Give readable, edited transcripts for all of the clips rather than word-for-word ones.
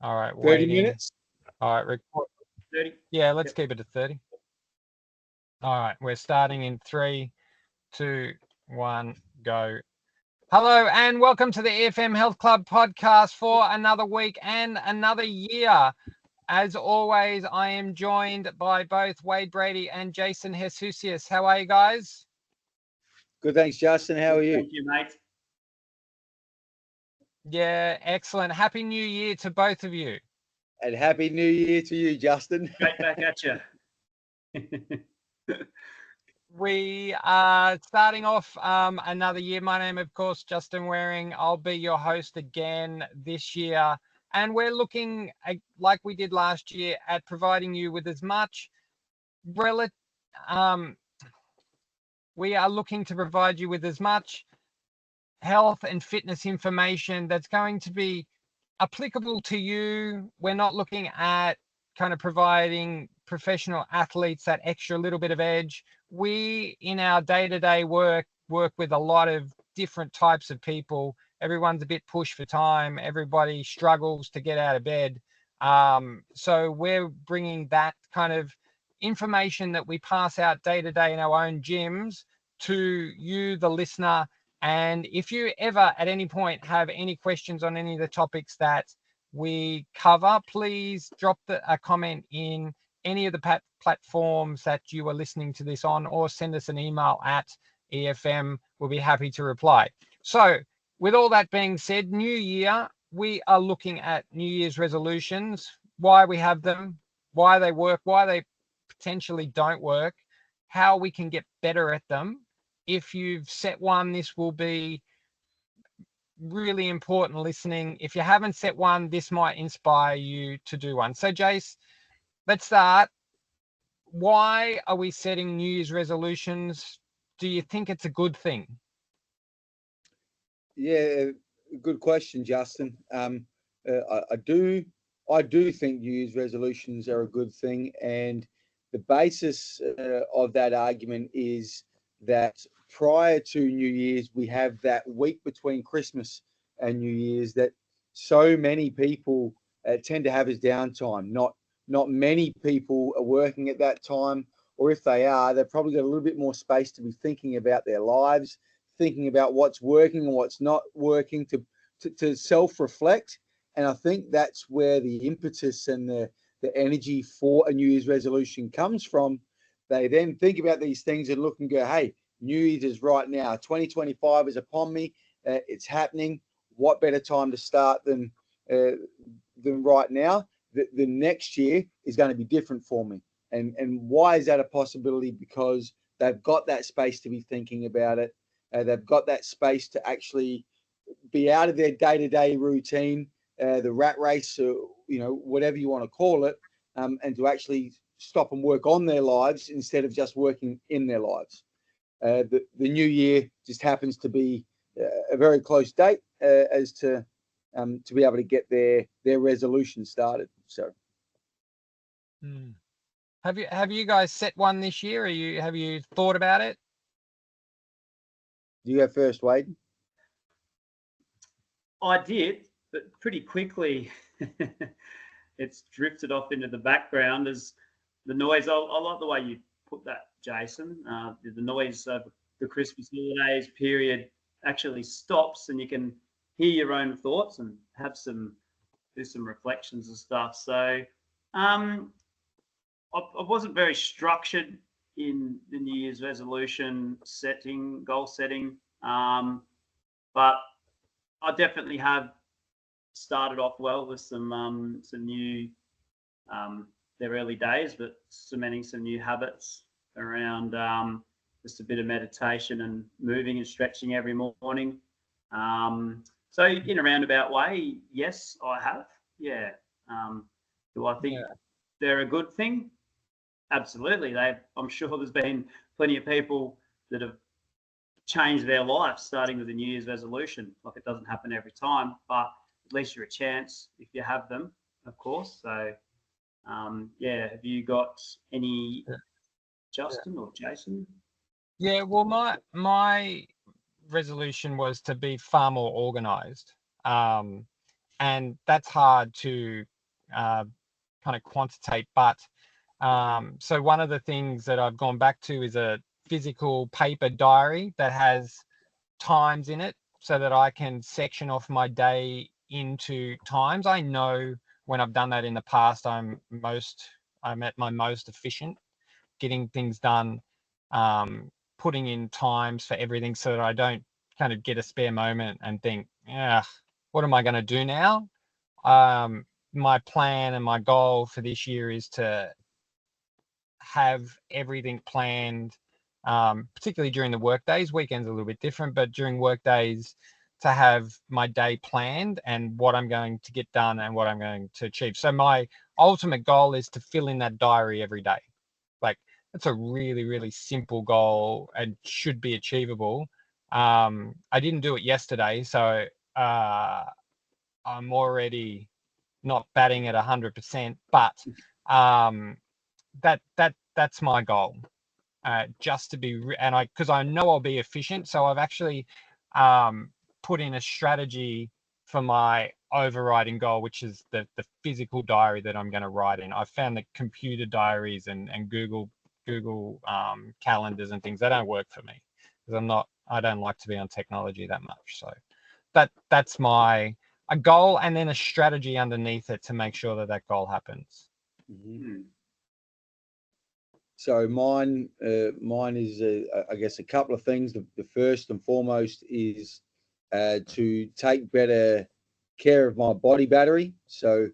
All right, 30 waiting. minutes? All right, record. 30. Yeah, let's keep it at 30. All right, we're starting in 3, 2, 1, go. Hello and welcome to the EFM Health Club Podcast for another week and another year. As always, I am joined by both Wade Brady and Jason Jesusius. How are you guys? Good, thanks, Justin. How are you? Thank you, mate. Yeah, excellent. Happy New Year to both of you. And Happy New Year to you, Justin. Straight back at you. We are starting off another year. My name, of course, Justin Waring. I'll be your host again this year. And we're looking, like we did last year, at providing you with as much we are looking to provide you with as much health and fitness information that's going to be applicable to you. We're not looking at kind of providing professional athletes that extra little bit of edge. We, in our day-to-day work with a lot of different types of people. Everyone's a bit pushed for time. Everybody struggles to get out of bed. So we're bringing that kind of information that we pass out day-to-day in our own gyms to you, the listener. And if you ever at any point have any questions on any of the topics that we cover, please drop a comment in any of the platforms that you are listening to this on, or send us an email at EFM. We'll be happy to reply. So with all that being said, New Year, we are looking at New Year's resolutions, why we have them, why they work, why they potentially don't work, how we can get better at them. If you've set one, this will be really important listening. If you haven't set one, this might inspire you to do one. So Jace, let's start. Why are we setting New Year's resolutions? Do you think it's a good thing? Yeah, good question, Justin. I do think New Year's resolutions are a good thing, and the basis of that argument is that prior to New Year's, we have that week between Christmas and New Year's that so many people tend to have as downtime. Not many people are working at that time, or if they are, they've probably got a little bit more space to be thinking about their lives, thinking about what's working and what's not working, to self-reflect. And I think that's where the impetus and the energy for a New Year's resolution comes from. They then think about these things and look and go, hey, New Year's is right now. 2025 is upon me. It's happening. What better time to start than right now? The next year is going to be different for me. And why is that a possibility? Because they've got that space to be thinking about it. They've got that space to actually be out of their day-to-day routine, the rat race, or, whatever you want to call it, and to actually stop and work on their lives instead of just working in their lives. The new year just happens to be a very close date as to be able to get their resolution started. So, have you guys set one this year? Have you thought about it? Do you go first, Wade? I did, but pretty quickly it's drifted off into the background as the noise. I like the way you put that, Jason. The noise of the Christmas holidays period actually stops, and you can hear your own thoughts and do some reflections and stuff. So I wasn't very structured in the New Year's resolution goal setting, but I definitely have started off well with some new, they're early days, but cementing some new habits around just a bit of meditation and moving and stretching every morning. So in a roundabout way, yes, I have. Yeah. Do I think they're a good thing? Absolutely. I'm sure there's been plenty of people that have changed their life starting with a New Year's resolution. Like, it doesn't happen every time, but at least you're a chance if you have them, of course. So, have you got any, Justin or Jason? Yeah, well, my resolution was to be far more organized. And that's hard to kind of quantitate. But so one of the things that I've gone back to is a physical paper diary that has times in it so that I can section off my day into times. I know when I've done that in the past, I'm at my most efficient getting things done, putting in times for everything so that I don't kind of get a spare moment and think, yeah, what am I going to do now? My plan and my goal for this year is to have everything planned, particularly during the work days. Weekends are a little bit different, but during work days, to have my day planned and what I'm going to get done and what I'm going to achieve. So my ultimate goal is to fill in that diary every day. Like, that's a really, really simple goal and should be achievable. I didn't do it yesterday, so I'm already not batting at 100%, but that's my goal. Just to be, because I know I'll be efficient. So I've actually put in a strategy for my overriding goal, which is the physical diary that I'm going to write in. I've found that computer diaries and Google calendars and things, they don't work for me because I don't like to be on technology that much. So that's a goal and then a strategy underneath it to make sure that goal happens. Mm-hmm. So mine is, I guess, a couple of things. The first and foremost is to take better care of my body battery. So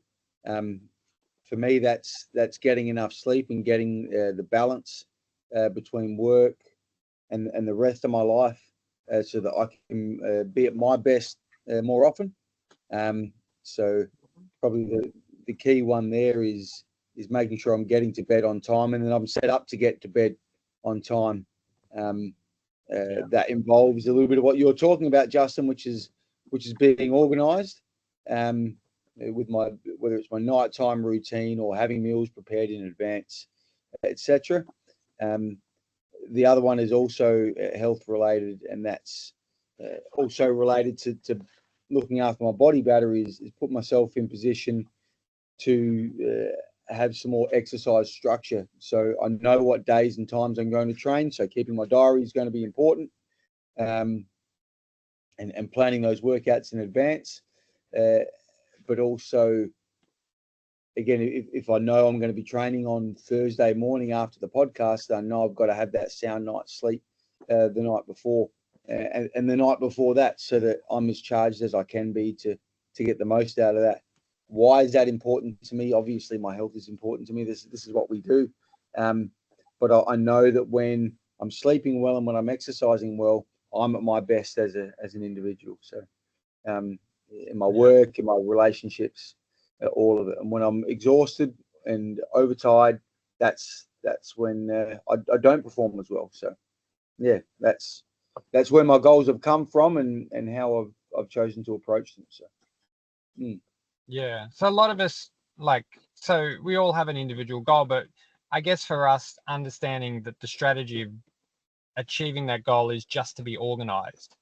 for me, that's getting enough sleep and getting the balance between work and the rest of my life, so that I can be at my best more often. So probably the key one there is making sure I'm getting to bed on time, and then I'm set up to get to bed on time. That involves a little bit of what you're talking about, Justin, which is being organised, with whether it's my nighttime routine or having meals prepared in advance, etc. The other one is also health related, and that's also related to looking after my body batteries. Is put myself in position to have some more exercise structure. So I know what days and times I'm going to train. So keeping my diary is going to be important, and planning those workouts in advance. But also, again, if I know I'm going to be training on Thursday morning after the podcast, I know I've got to have that sound night's sleep the night before and the night before that, so that I'm as charged as I can be to get the most out of that. Why is that important to me? Obviously, my health is important to me. This is what we do. But I know that when I'm sleeping well and when I'm exercising well, I'm at my best as an individual. So in my work, in my relationships, all of it. And when I'm exhausted and overtired, that's when I don't perform as well. So yeah, that's where my goals have come from and how I've chosen to approach them. So. Yeah. So a lot of us, so we all have an individual goal, but I guess for us, understanding that the strategy of achieving that goal is just to be organized.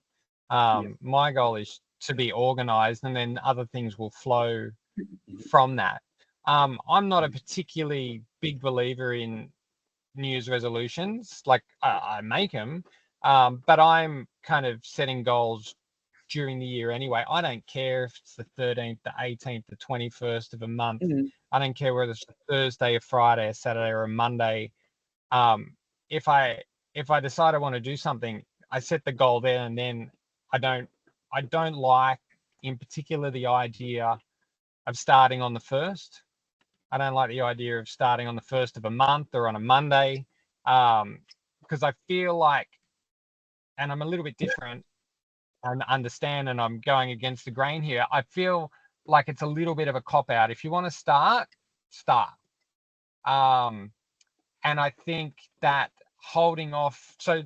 My goal is to be organized, and then other things will flow from that. I'm not a particularly big believer in New Year's resolutions. Like I make them, but I'm kind of setting goals during the year anyway. I don't care if it's the 13th, the 18th, the 21st of a month. Mm-hmm. I don't care whether it's a Thursday, a Friday, a Saturday, or a Monday. If I decide I want to do something, I set the goal there, and then I don't like, in particular, the idea of starting on the 1st. I don't like the idea of starting on the 1st of a month or on a Monday, because I feel like, and I'm a little bit different, and understand, and I'm going against the grain here. I feel like it's a little bit of a cop out. If you want to start. And I think that holding off. So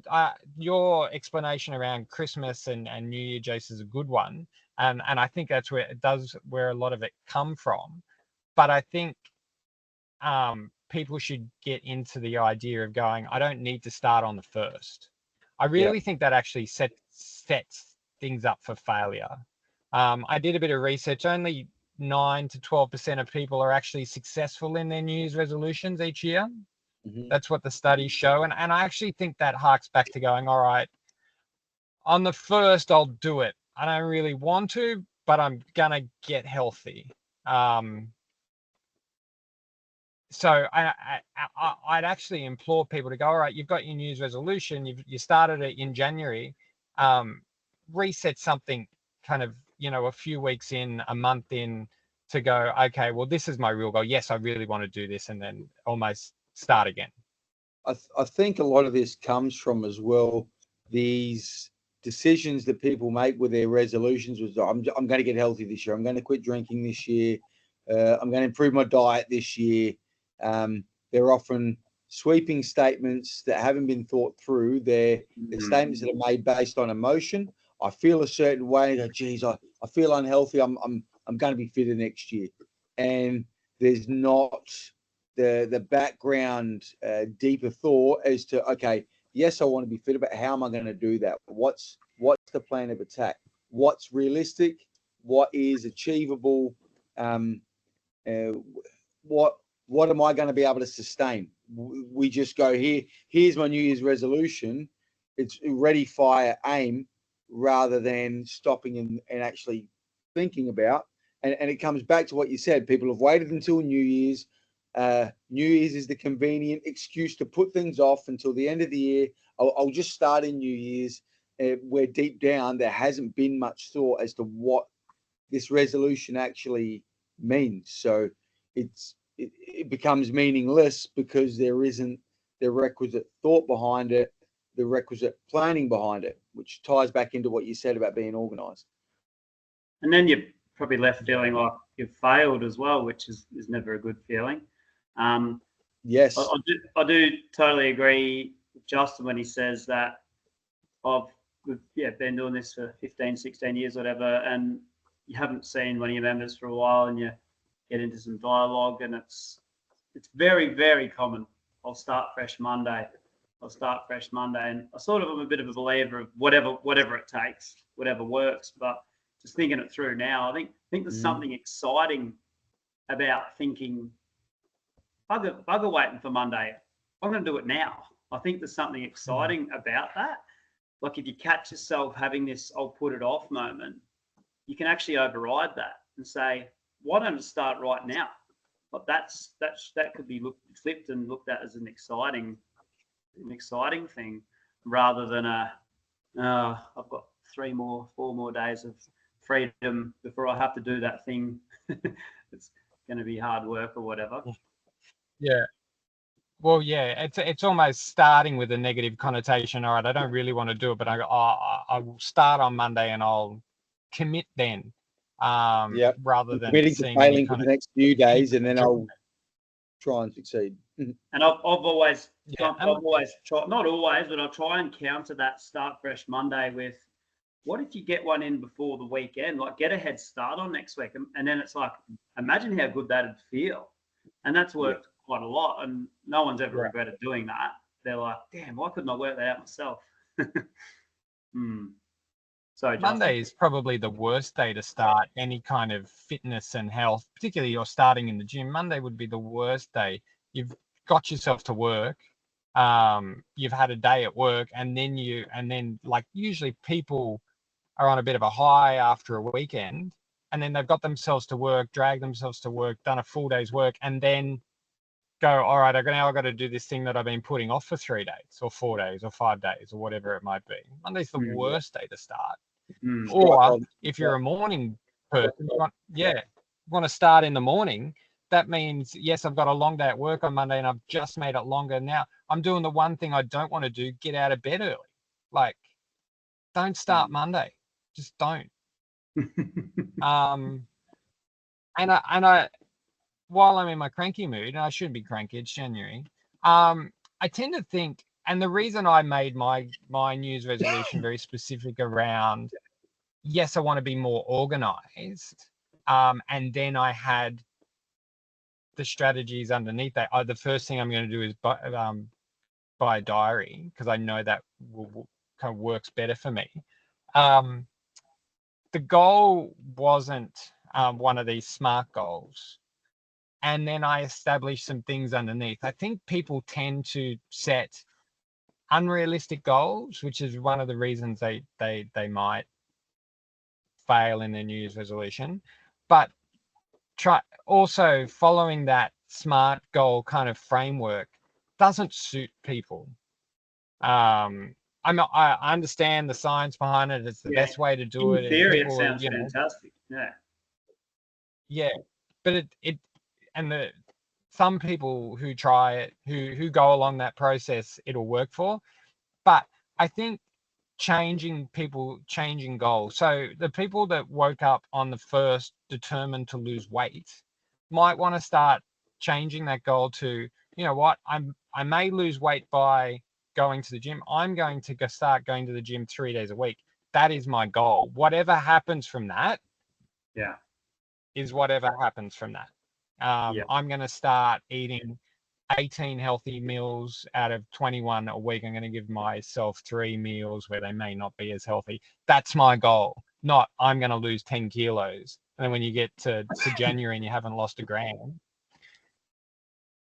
your explanation around Christmas and New Year, Jace, is a good one, and I think that's where a lot of it come from. But I think people should get into the idea of going, I don't need to start on the 1st. I really think that actually sets things up for failure. I did a bit of research. Only 9 to 12% of people are actually successful in their New Year's resolutions each year. That's what the studies show. And I actually think that harks back to going, all right, on the first, I'll do it. I don't really want to, but I'm going to get healthy. So I'd actually implore people to go, all right, you've got your New Year's resolution. You started it in January. Reset something kind of, a few weeks in, a month in, to go, okay, well, this is my real goal. Yes, I really want to do this, and then almost start again. I think a lot of this comes from as well these decisions that people make with their resolutions. Was I'm going to get healthy this year. I'm going to quit drinking this year. I'm going to improve my diet this year. They're often sweeping statements that haven't been thought through. They're statements that are made based on emotion. I feel a certain way. Go, geez, I feel unhealthy. I'm going to be fitter next year, and there's not the background deeper thought as to, okay, yes, I want to be fitter, but how am I going to do that? What's the plan of attack? What's realistic? What is achievable? What am I going to be able to sustain? We just go, here's my New Year's resolution. It's ready, fire, aim, rather than stopping and actually thinking about. And it comes back to what you said. People have waited until New Year's. New Year's is the convenient excuse to put things off until the end of the year. I'll just start in New Year's, where deep down there hasn't been much thought as to what this resolution actually means. So it becomes meaningless because there isn't the requisite thought behind it, the requisite planning behind it, which ties back into what you said about being organised. And then you're probably left feeling like you've failed as well, which is never a good feeling. Yes. I do totally agree with Justin when he says that we've been doing this for 15, 16 years, whatever, and you haven't seen one of your members for a while and you get into some dialogue, and it's very, very common. I'll start fresh Monday. And I sort of am a bit of a believer of whatever it takes, whatever works. But just thinking it through now, I think there's something exciting about thinking, bugger waiting for Monday. I'm going to do it now. I think there's something exciting about that. Like if you catch yourself having this "I'll put it off" moment, you can actually override that and say, why don't I start right now? But that could be flipped and looked at as an exciting thing, rather than I've got 4 more days of freedom before I have to do that thing. It's going to be hard work or whatever. Yeah. Well, yeah, it's almost starting with a negative connotation. All right, I don't really want to do it, but I will start on Monday and I'll commit then. Rather than committing to failing for the next few days, and then I'll try and succeed. And I've always tried, not always, but I'll try and counter that start fresh Monday with, what if you get one in before the weekend? Like, get a head start on next week, and then it's like, imagine how good that'd feel. And that's worked quite a lot, and no one's ever regretted doing that. They're like, damn, why couldn't I work that out myself? So Monday is probably the worst day to start any kind of fitness and health, particularly you're starting in the gym. Monday would be the worst day. You've got yourself to work. You've had a day at work, and then like usually people are on a bit of a high after a weekend, and then they've got themselves to work, dragged themselves to work, done a full day's work, and then go, all right, I've got to do this thing that I've been putting off for 3 days or 4 days or 5 days or whatever it might be. Monday's the worst day to start. Or if you're a morning person, you want to start in the morning. That means, yes, I've got a long day at work on Monday and I've just made it longer. Now I'm doing the one thing I don't want to do, get out of bed early. Like, don't start Monday. Just don't. And I while I'm in my cranky mood, and I shouldn't be cranky, it's January, I tend to think, and the reason I made my New Year's resolution very specific around, yes, I want to be more organized, and then I had the strategies underneath that. The first thing I'm going to do is buy a diary, because I know that will kind of works better for me. The goal wasn't one of these SMART goals. And then I establish some things underneath. I think people tend to set unrealistic goals, which is one of the reasons they might fail in their New Year's resolution. But try also following that SMART goal kind of framework doesn't suit people. I understand the science behind it. It's the best way to do it. In theory, people, it sounds fantastic. Yeah, but some people who try it, who go along that process, it'll work for. But I think changing goals. So the people that woke up on the first determined to lose weight might want to start changing that goal to, you know what, I may lose weight by going to the gym. I'm going to start going to the gym 3 days a week. That is my goal. Whatever happens from that, is whatever happens from that. I'm going to start eating 18 healthy meals out of 21 a week. I'm going to give myself 3 meals where they may not be as healthy. That's my goal. Not I'm going to lose 10 kilos. And then when you get to January and you haven't lost a gram,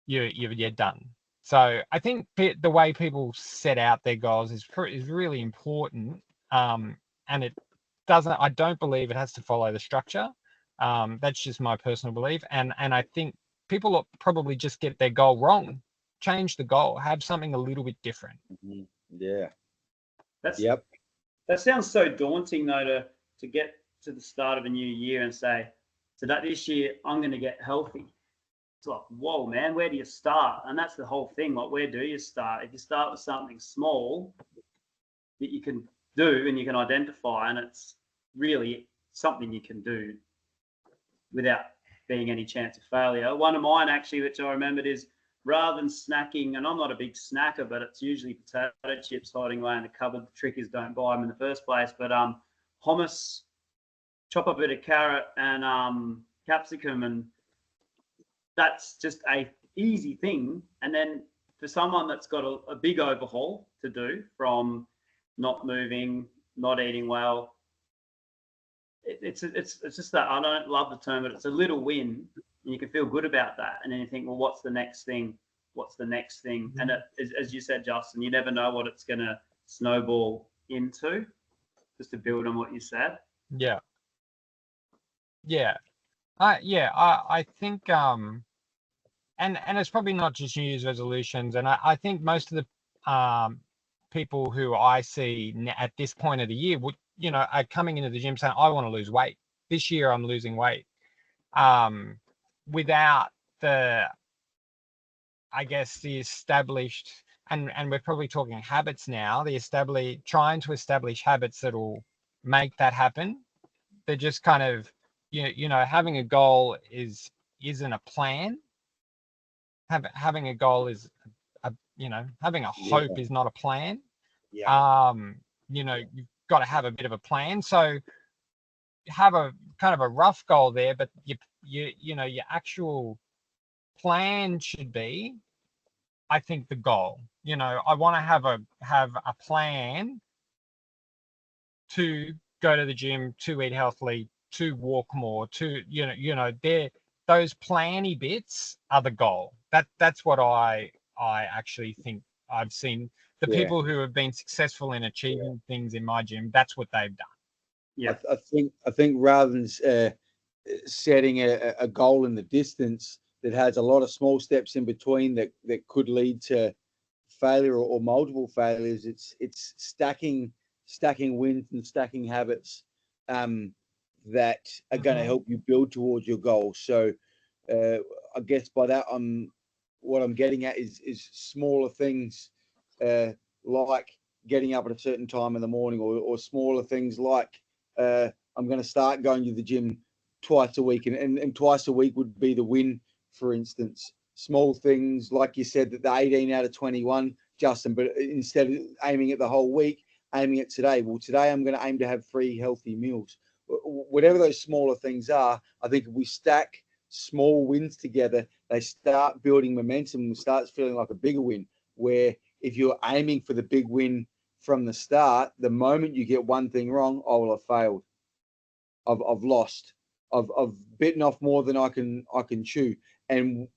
you're done. So I think the way people set out their goals is really important. And I don't believe it has to follow the structure. That's just my personal belief. And I think people will probably just get their goal wrong. Change the goal. Have something a little bit different. Mm-hmm. Yeah. That sounds so daunting, though, to get to the start of a new year and say, so that this year I'm going to get healthy. It's like, whoa, man, where do you start? And that's the whole thing. Like, where do you start? If you start with something small that you can do and you can identify, and it's really something you can do without being any chance of failure. One of mine, actually, which I remembered, is rather than snacking, and I'm not a big snacker, but it's usually potato chips hiding away in the cupboard. The trick is don't buy them in the first place. But hummus, chop a bit of carrot and capsicum, and that's just a easy thing. And then for someone that's got a big overhaul to do, from not moving, not eating well, it's just that, I don't love the term, but it's a little win, and you can feel good about that. And then you think, well, what's the next thing? Mm-hmm. And as you said, Justin, you never know what it's going to snowball into. Just to build on what you said. I think and it's probably not just New Year's resolutions, and I think most of the people who I see at this point of the year would, are coming into the gym saying, I want to lose weight. This year I'm losing weight. Without the established, and we're probably talking habits now, trying to establish habits that will make that happen. They're just kind of, having a goal isn't a plan. Having a goal is, having a hope is not a plan. You've got to have a bit of a plan. So have a kind of a rough goal there, but your actual plan should be, I think, the goal. I want to have a plan to go to the gym, to eat healthily, to walk more, to those planny bits are the goal. That's what I actually think. I've seen the people who have been successful in achieving things in my gym. That's what they've done. Yeah, I think rather than setting a goal in the distance that has a lot of small steps in between that could lead to failure or multiple failures, it's stacking wins and stacking habits that are going to help you build towards your goal. So I guess by that, what I'm getting at is smaller things like getting up at a certain time in the morning, or smaller things like I'm going to start going to the gym twice a week, and twice a week would be the win, for instance. Small things, like you said, that the 18 out of 21, Justin, but instead of aiming at the whole week, aiming at today. Well, today I'm going to aim to have 3 healthy meals. Whatever those smaller things are, I think if we stack small wins together, they start building momentum and starts feeling like a bigger win. Where if you're aiming for the big win from the start, the moment you get one thing wrong, I will have failed. I've lost. I've bitten off more than I can chew, and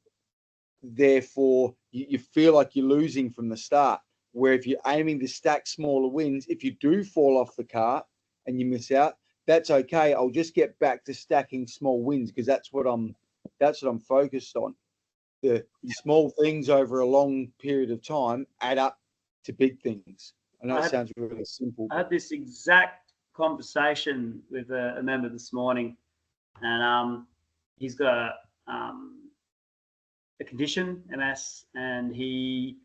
therefore you feel like you're losing from the start. Where if you're aiming to stack smaller wins, if you do fall off the cart and you miss out, that's okay. I'll just get back to stacking small wins because that's what I'm focused on. The small things over a long period of time add up to big things. I know it sounds really simple. I had this exact conversation with a member this morning, and he's got a condition, MS, and he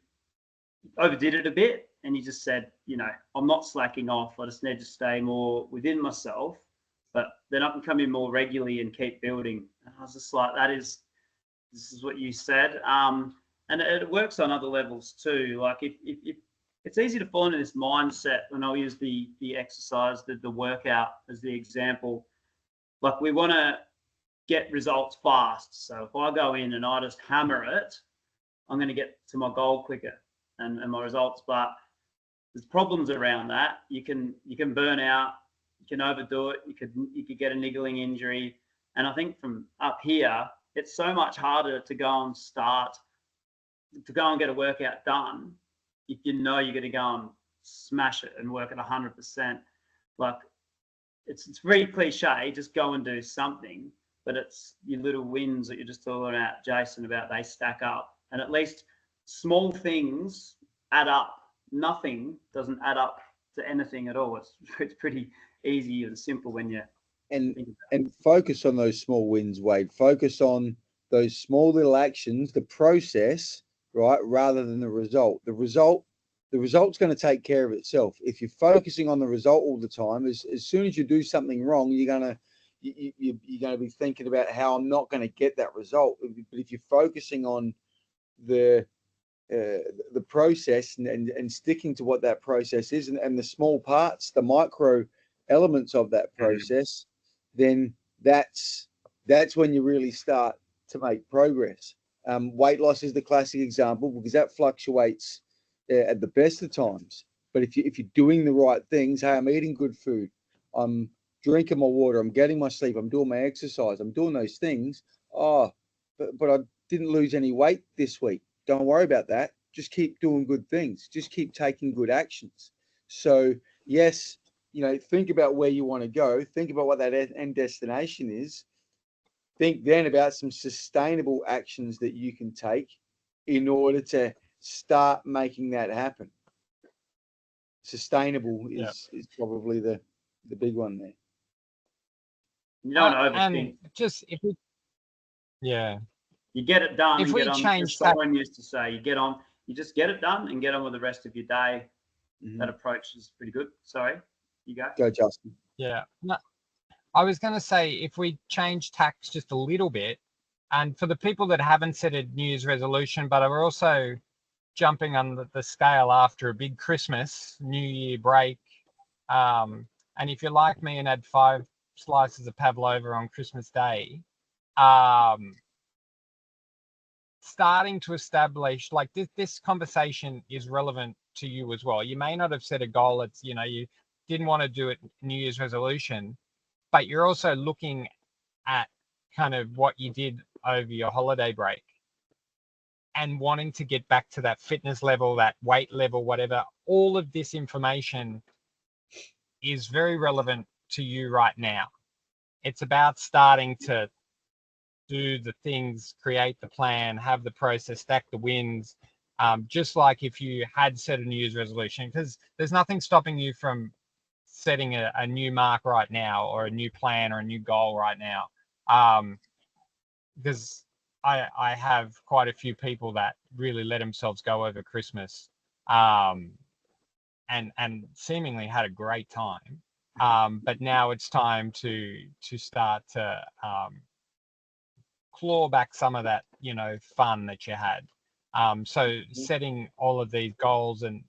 overdid it a bit, and he just said, I'm not slacking off. I just need to stay more within myself, but then I can come in more regularly and keep building. And I was just like, this is what you said. And it works on other levels too. Like if it's easy to fall into this mindset, and I'll use the exercise, the workout as the example. Like we want to get results fast. So if I go in and I just hammer it, I'm going to get to my goal quicker and my results. But there's problems around that. You can burn out, you can overdo it, you could get a niggling injury. And I think from up here, it's so much harder to go and get a workout done if you know you're going to go and smash it and work at 100%. Like it's very cliche, just go and do something, but it's your little wins that you're just talking about, Jason, about they stack up. And at least small things add up. Nothing doesn't add up to anything at all. It's pretty easy and simple when you and focus on those small wins, Wade. Focus on those small little actions, the process, right, rather than the result. The result's going to take care of itself. If you're focusing on the result all the time, as soon as you do something wrong, you're going to be thinking about how I'm not going to get that result. But if you're focusing on the process and sticking to what that process is and the small parts, the micro elements of that process, then that's when you really start to make progress. Weight loss is the classic example because that fluctuates at the best of times. But if you're doing the right things, hey, I'm eating good food, I'm drinking my water, I'm getting my sleep, I'm doing my exercise, I'm doing those things. But I didn't lose any weight this week. Don't worry about that. Just keep doing good things. Just keep taking good actions. So yes, think about where you want to go. Think about what that end destination is. Think then about some sustainable actions that you can take in order to start making that happen. Sustainable is probably the big one there. You don't overthink. Just you get it done. If we change that, someone used to say, you just get it done and get on with the rest of your day. Mm-hmm. That approach is pretty good. Sorry, you go. Go, Justin. Yeah. No, I was going to say, if we change tacks just a little bit, and for the people that haven't set a New Year's resolution, but are also jumping on the scale after a big Christmas, New Year break, and if you're like me and had 5 slices of pavlova on Christmas Day, starting to establish, like this conversation is relevant to you as well. You may not have set a goal. It's, you didn't want to do it New Year's resolution, but you're also looking at kind of what you did over your holiday break and wanting to get back to that fitness level, that weight level, whatever. All of this information is very relevant to you right now. It's about starting to do the things, create the plan, have the process, stack the wins, just like if you had set a New Year's resolution, because there's nothing stopping you from setting a new mark right now or a new plan or a new goal right now. Because I have quite a few people that really let themselves go over Christmas and seemingly had a great time. But now it's time to start to claw back some of that, fun that you had. So setting all of these goals and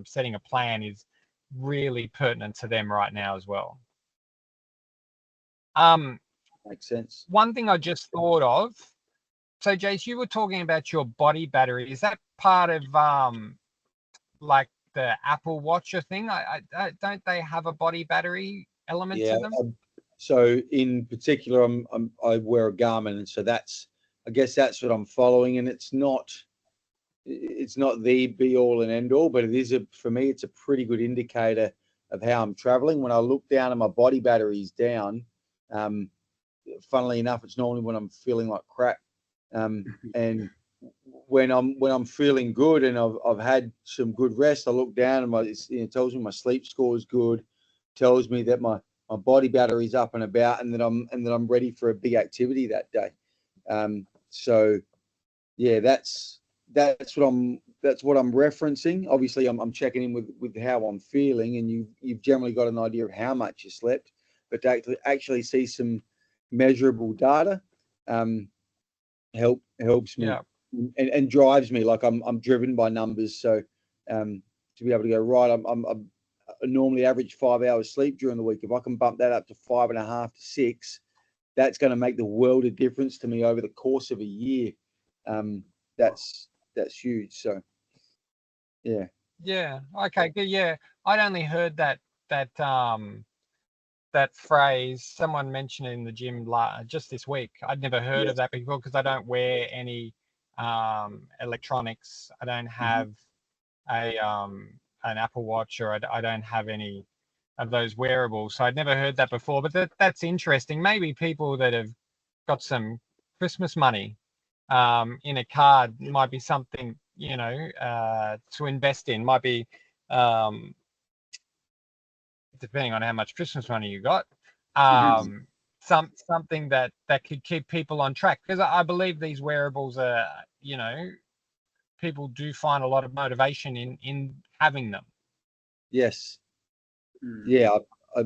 setting a plan is really pertinent to them right now as well. Makes sense. One thing I just thought of. So, Jace, you were talking about your body battery. Is that part of like the Apple Watch thing? I don't they have a body battery element to them? So in particular, I wear a Garmin, and so I guess that's what I'm following, and it's not the be all and end all, but it is for me, it's a pretty good indicator of how I'm traveling. When I look down and my body battery's down, funnily enough, it's normally when I'm feeling like crap. And when I'm feeling good and I've had some good rest, I look down and it tells me my sleep score is good, tells me that my body battery's up and about, and that I'm ready for a big activity that day. So yeah, that's what I'm referencing. Obviously, I'm checking in with how I'm feeling, and you've generally got an idea of how much you slept, but to actually see some measurable data helps me. Yeah. And drives me. Like I'm driven by numbers. So to be able to go, right, I'm normally average 5 hours sleep during the week. If I can bump that up to 5.5 to 6, that's going to make the world of difference to me over the course of a year. That's huge. So yeah. Yeah. Okay. Good. Yeah. I'd only heard that phrase someone mentioned in the gym just this week. I'd never heard of that before because I don't wear any electronics. I don't have an Apple Watch, or I don't have any of those wearables. So I'd never heard that before. But that's interesting. Maybe people that have got some Christmas money in a card might be something, to invest in. Might be depending on how much Christmas money you got, something that could keep people on track. Because I believe these wearables are, people do find a lot of motivation in having them. Yes. Yeah, I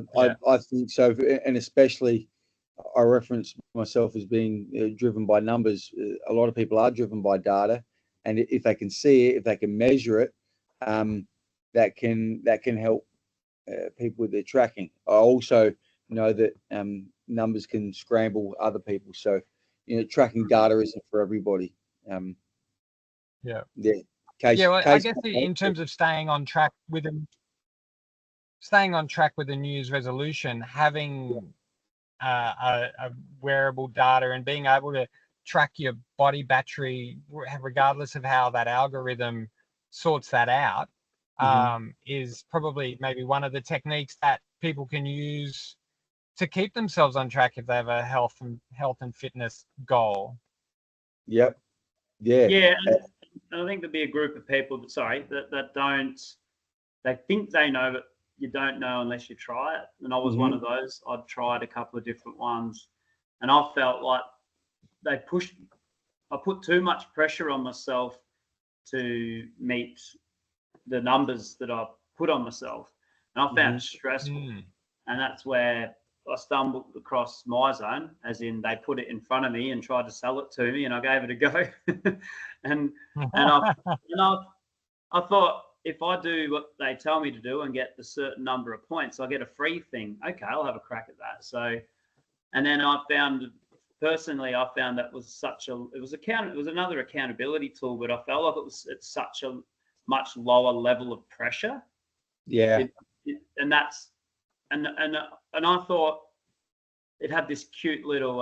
think so, and especially I reference myself as being driven by numbers. A lot of people are driven by data, and if they can see it, if they can measure it, that can help people with their tracking. I also know that numbers can scramble other people, so tracking data isn't for everybody. Yeah. Well, I guess in terms of staying on track with the New Year's resolution, having a wearable data and being able to track your body battery, regardless of how that algorithm sorts that out, is probably maybe one of the techniques that people can use to keep themselves on track if they have a health and fitness goal. Yep. Yeah. Yeah, and I think there'd be a group of people that don't. They think they know, but you don't know unless you try it. And I was one of those. I'd tried a couple of different ones, and I felt like I put too much pressure on myself to meet the numbers that I put on myself, and I found it stressful. And that's where I stumbled across MyZone, as in they put it in front of me and tried to sell it to me, and I gave it a go. and I thought, if I do what they tell me to do and get the certain number of points, I get a free thing. Okay, I'll have a crack at that. So, and then I found that it was another accountability tool, but I felt like it's such a much lower level of pressure. Yeah. And I thought it had this cute little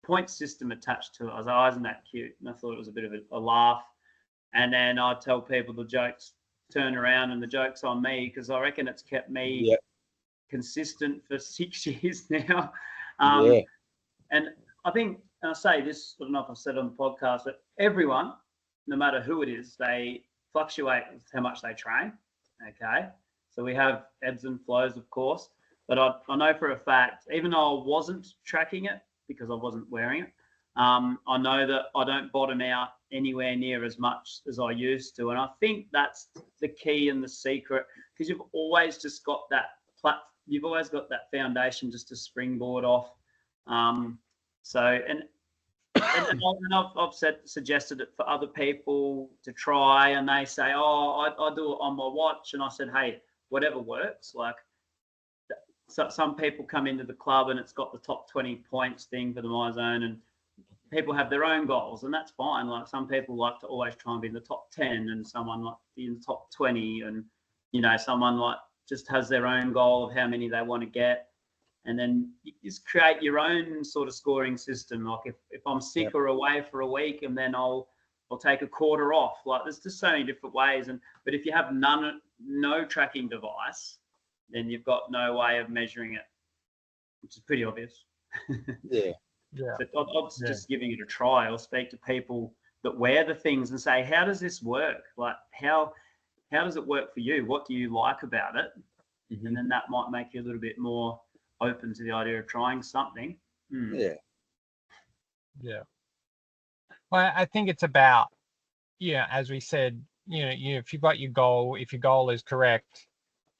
point system attached to it. I was like, oh, isn't that cute? And I thought it was a bit of a laugh. And then I'd tell people the jokes turn around and the joke's on me, because I reckon it's kept me consistent for 6 years now. And I think, and I say this, I don't know if I've said it on the podcast, but everyone, no matter who it is, they fluctuate with how much they train. Okay. So we have ebbs and flows, of course, but I know for a fact, even though I wasn't tracking it because I wasn't wearing it, I know that I don't bottom out anywhere near as much as I used to. And I think that's the key and the secret, because you've always just got that you've always got that foundation just to springboard off. And I've suggested it for other people to try, and they say, oh, I do it on my watch. And I said, hey, whatever works. Like, so some people come into the club and it's got the top 20 points thing for the MyZone, and people have their own goals, and that's fine. Like, some people like to always try and be in the top 10, and someone like be in the top 20, and someone like just has their own goal of how many they want to get. and then you just create your own sort of scoring system. Like if I'm sick or away for a week, and then I'll take a quarter off. Like there's just so many different ways. But if you have no tracking device, then you've got no way of measuring it, which is pretty obvious. Yeah. But I'd just giving it a try, or speak to people that wear the things and say, how does this work? Like how does it work for you? What do you like about it? Mm-hmm. And then that might make you a little bit more open to the idea of trying something. Yeah. Well, I think it's about, as we said, if you've got your goal, if your goal is correct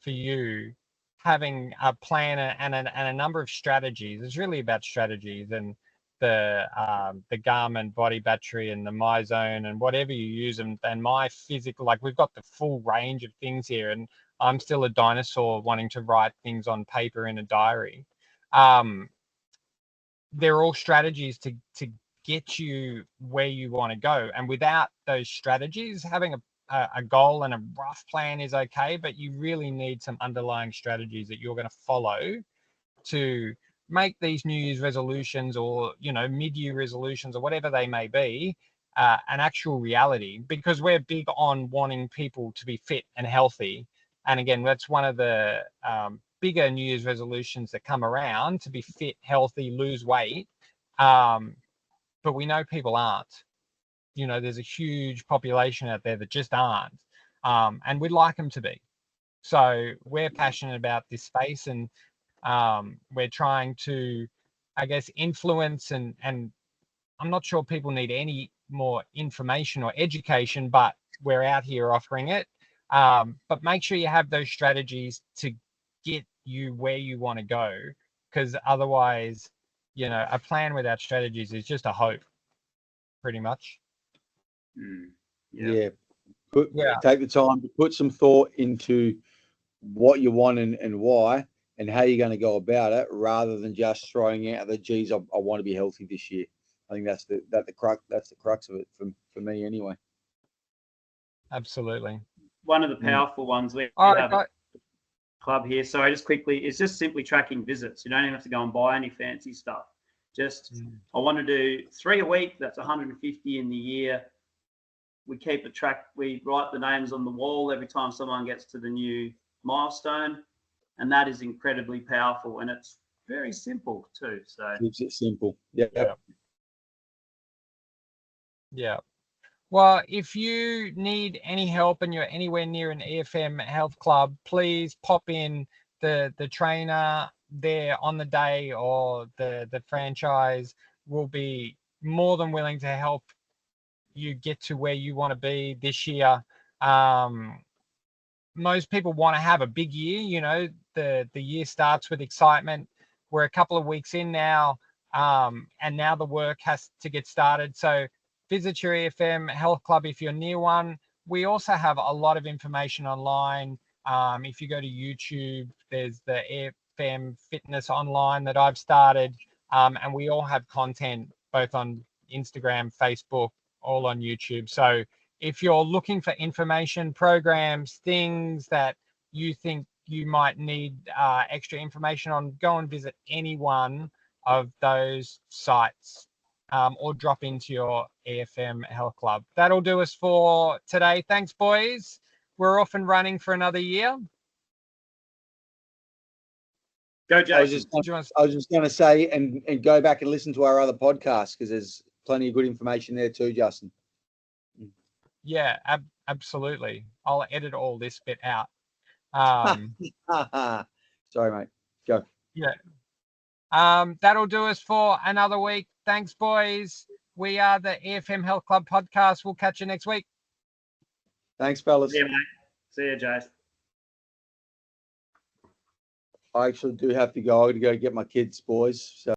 for you, having a plan and a number of strategies. It's really about strategies, and the Garmin body battery and the MyZone and whatever you use, and my physical, like we've got the full range of things here, and I'm still a dinosaur wanting to write things on paper in a diary. They're all strategies to get you where you want to go, and without those strategies, having a goal and a rough plan is okay, but you really need some underlying strategies that you're going to follow to make these New Year's resolutions, or mid-year resolutions, or whatever they may be, an actual reality, because we're big on wanting people to be fit and healthy. And again, that's one of the bigger New Year's resolutions that come around, to be fit, healthy, lose weight. But we know people aren't. There's a huge population out there that just aren't, and we'd like them to be. So we're passionate about this space, and we're trying to, I guess, influence, and I'm not sure people need any more information or education, but we're out here offering it. But make sure you have those strategies to get you where you want to go, because otherwise, a plan without strategies is just a hope, pretty much. Take the time to put some thought into what you want and why, and how you're going to go about it, rather than just throwing out the geez, I want to be healthy this year. I think that's the crux of it for me anyway. Absolutely. One of the powerful ones we have a club here. So just quickly, it's just simply tracking visits. You don't even have to go and buy any fancy stuff. Just I want to do 3 a week. That's 150 in the year. We keep a track. We write the names on the wall every time someone gets to the new milestone, and that is incredibly powerful, and it's very simple too. So keeps it simple. Yeah. Well, if you need any help and you're anywhere near an EFM Health Club, please pop in. The trainer there on the day, or the franchise, will be more than willing to help you get to where you want to be this year. Most people want to have a big year. The year starts with excitement. We're a couple of weeks in now, and now the work has to get started. So visit your EFM Health Club if you're near one. We also have a lot of information online. If you go to YouTube, there's the EFM Fitness Online that I've started, and we all have content both on Instagram, Facebook, all on YouTube. So if you're looking for information, programs, things that you think you might need extra information on, go and visit any one of those sites, or drop into your EFM Health Club. That'll do us for today. Thanks, boys. We're off and running for another year. Go, Jason. I was just going to say, and go back and listen to our other podcasts, because there's plenty of good information there too, Justin. Yeah, absolutely. I'll edit all this bit out. Sorry, mate. Go. Yeah. That'll do us for another week. Thanks, boys. We are the EFM Health Club Podcast. We'll catch you next week. Thanks, fellas. See you, mate. See you, Jace. I actually do have to go. I got to go get my kids, boys. So